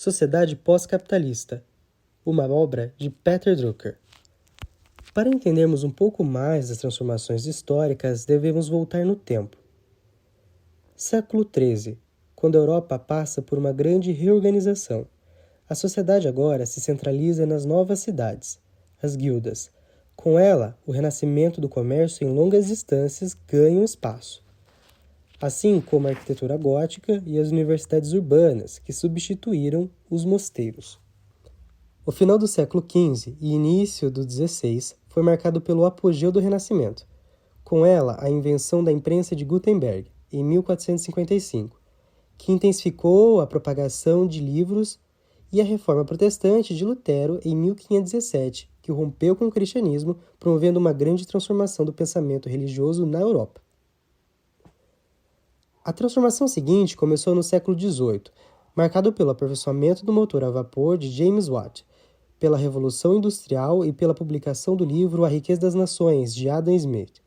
Sociedade Pós-Capitalista, uma obra de Peter Drucker. Para entendermos um pouco mais das transformações históricas, devemos voltar no tempo. Século XIII, quando a Europa passa por uma grande reorganização. A sociedade agora se centraliza nas novas cidades, as guildas. Com ela, o renascimento do comércio em longas distâncias ganha espaço, assim como a arquitetura gótica e as universidades urbanas, que substituíram os mosteiros. O final do século XV e início do XVI foi marcado pelo apogeu do Renascimento. Com ela, a invenção da imprensa de Gutenberg, em 1455, que intensificou a propagação de livros, e a Reforma Protestante de Lutero, em 1517, que rompeu com o cristianismo, promovendo uma grande transformação do pensamento religioso na Europa. A transformação seguinte começou no século XVIII, marcado pelo aperfeiçoamento do motor a vapor de James Watt, pela Revolução Industrial e pela publicação do livro A Riqueza das Nações, de Adam Smith.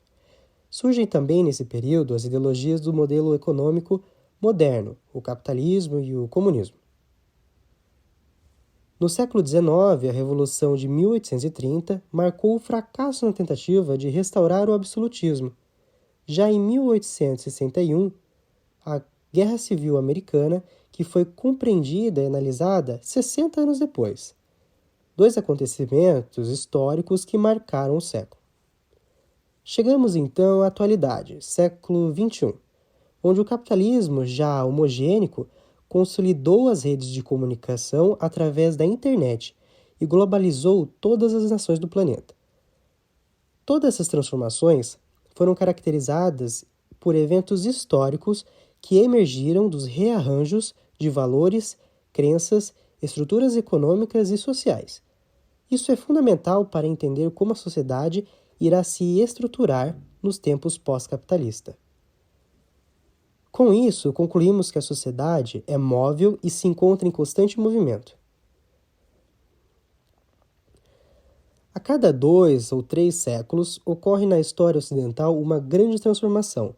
Surgem também nesse período as ideologias do modelo econômico moderno, o capitalismo e o comunismo. No século XIX, a Revolução de 1830 marcou o fracasso na tentativa de restaurar o absolutismo. Já em 1861, a Guerra Civil Americana, que foi compreendida e analisada 60 anos depois. Dois acontecimentos históricos que marcaram o século. Chegamos então à atualidade, século XXI, onde o capitalismo já homogêneo consolidou as redes de comunicação através da internet e globalizou todas as nações do planeta. Todas essas transformações foram caracterizadas por eventos históricos que emergiram dos rearranjos de valores, crenças, estruturas econômicas e sociais. Isso é fundamental para entender como a sociedade irá se estruturar nos tempos pós-capitalista. Com isso, concluímos que a sociedade é móvel e se encontra em constante movimento. A cada 2 ou 3 séculos, ocorre na história ocidental uma grande transformação.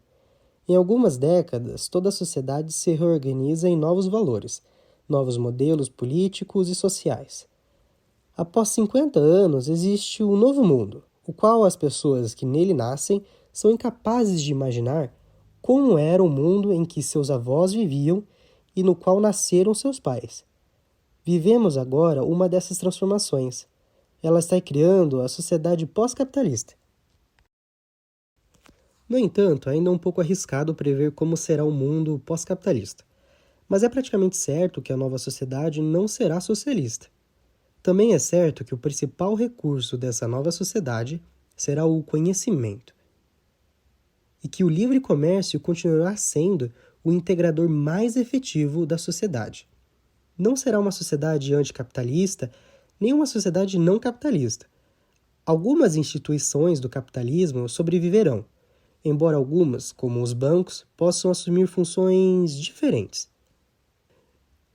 Em algumas décadas, toda a sociedade se reorganiza em novos valores, novos modelos políticos e sociais. Após 50 anos, existe um novo mundo, o qual as pessoas que nele nascem são incapazes de imaginar como era o mundo em que seus avós viviam e no qual nasceram seus pais. Vivemos agora uma dessas transformações. Ela está criando a sociedade pós-capitalista. No entanto, ainda é um pouco arriscado prever como será o mundo pós-capitalista. Mas é praticamente certo que a nova sociedade não será socialista. Também é certo que o principal recurso dessa nova sociedade será o conhecimento. E que o livre comércio continuará sendo o integrador mais efetivo da sociedade. Não será uma sociedade anticapitalista, nem uma sociedade não capitalista. Algumas instituições do capitalismo sobreviverão, embora algumas, como os bancos, possam assumir funções diferentes.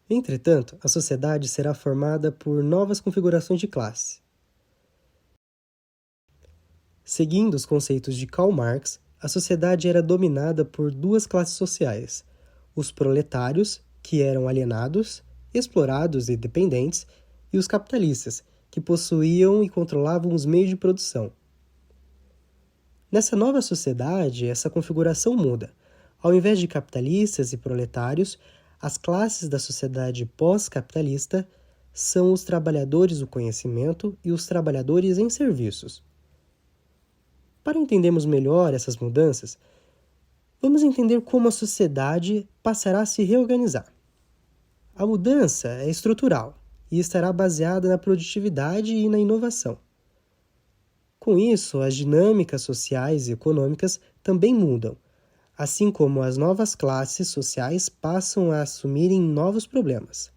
Entretanto, a sociedade será formada por novas configurações de classe. Seguindo os conceitos de Karl Marx, a sociedade era dominada por 2 classes sociais: os proletários, que eram alienados, explorados e dependentes, e os capitalistas, que possuíam e controlavam os meios de produção. Nessa nova sociedade, essa configuração muda. Ao invés de capitalistas e proletários, as classes da sociedade pós-capitalista são os trabalhadores do conhecimento e os trabalhadores em serviços. Para entendermos melhor essas mudanças, vamos entender como a sociedade passará a se reorganizar. A mudança é estrutural e estará baseada na produtividade e na inovação. Com isso, as dinâmicas sociais e econômicas também mudam, assim como as novas classes sociais passam a assumirem novos problemas.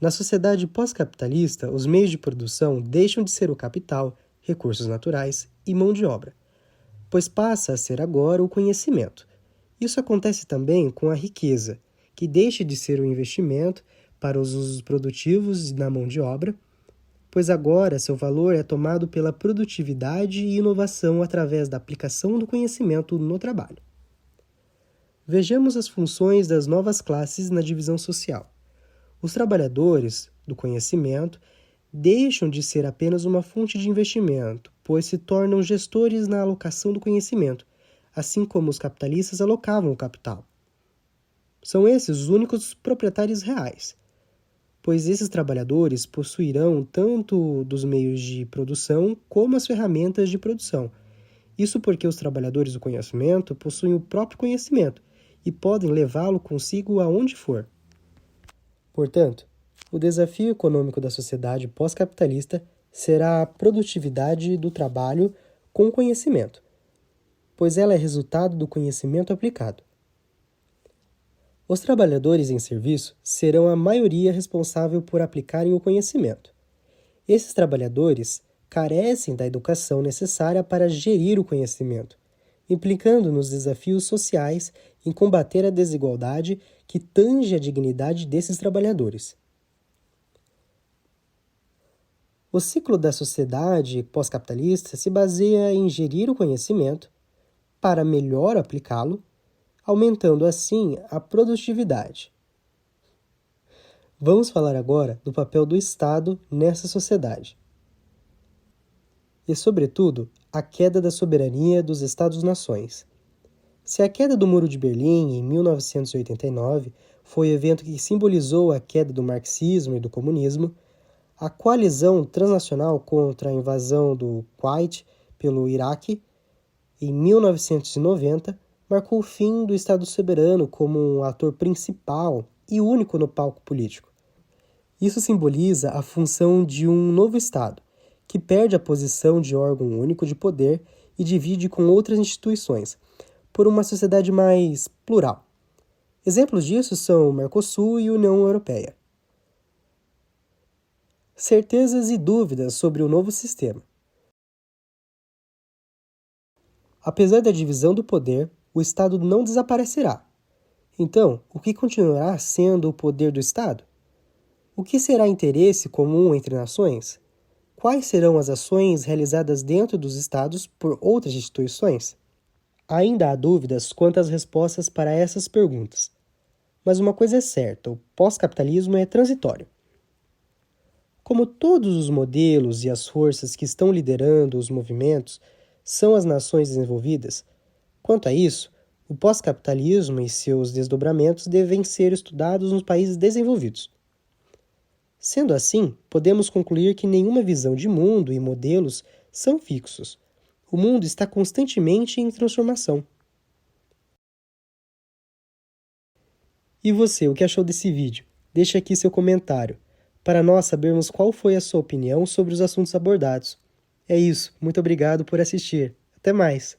Na sociedade pós-capitalista, os meios de produção deixam de ser o capital, recursos naturais e mão de obra, pois passa a ser agora o conhecimento. Isso acontece também com a riqueza, que deixa de ser o investimento para os usos produtivos na mão de obra, pois agora seu valor é tomado pela produtividade e inovação através da aplicação do conhecimento no trabalho. Vejamos as funções das novas classes na divisão social. Os trabalhadores do conhecimento deixam de ser apenas uma fonte de investimento, pois se tornam gestores na alocação do conhecimento, assim como os capitalistas alocavam o capital. São esses os únicos proprietários reais, pois esses trabalhadores possuirão tanto dos meios de produção como as ferramentas de produção. Isso porque os trabalhadores do conhecimento possuem o próprio conhecimento e podem levá-lo consigo aonde for. Portanto, o desafio econômico da sociedade pós-capitalista será a produtividade do trabalho com conhecimento, pois ela é resultado do conhecimento aplicado. Os trabalhadores em serviço serão a maioria responsável por aplicarem o conhecimento. Esses trabalhadores carecem da educação necessária para gerir o conhecimento, implicando nos desafios sociais em combater a desigualdade que tange a dignidade desses trabalhadores. O ciclo da sociedade pós-capitalista se baseia em gerir o conhecimento para melhor aplicá-lo, aumentando assim a produtividade. Vamos falar agora do papel do Estado nessa sociedade. E, sobretudo, a queda da soberania dos Estados-nações. Se a queda do Muro de Berlim, em 1989, foi o evento que simbolizou a queda do marxismo e do comunismo, a coalizão transnacional contra a invasão do Kuwait pelo Iraque, em 1990, marcou o fim do Estado soberano como um ator principal e único no palco político. Isso simboliza a função de um novo Estado, que perde a posição de órgão único de poder e divide com outras instituições, por uma sociedade mais plural. Exemplos disso são o Mercosul e a União Europeia. Certezas e dúvidas sobre o novo sistema. Apesar da divisão do poder, o Estado não desaparecerá. Então, o que continuará sendo o poder do Estado? O que será interesse comum entre nações? Quais serão as ações realizadas dentro dos Estados por outras instituições? Ainda há dúvidas quanto às respostas para essas perguntas. Mas uma coisa é certa, o pós-capitalismo é transitório. Como todos os modelos e as forças que estão liderando os movimentos são as nações desenvolvidas, quanto a isso, o pós-capitalismo e seus desdobramentos devem ser estudados nos países desenvolvidos. Sendo assim, podemos concluir que nenhuma visão de mundo e modelos são fixos. O mundo está constantemente em transformação. E você, o que achou desse vídeo? Deixe aqui seu comentário, para nós sabermos qual foi a sua opinião sobre os assuntos abordados. É isso, muito obrigado por assistir. Até mais!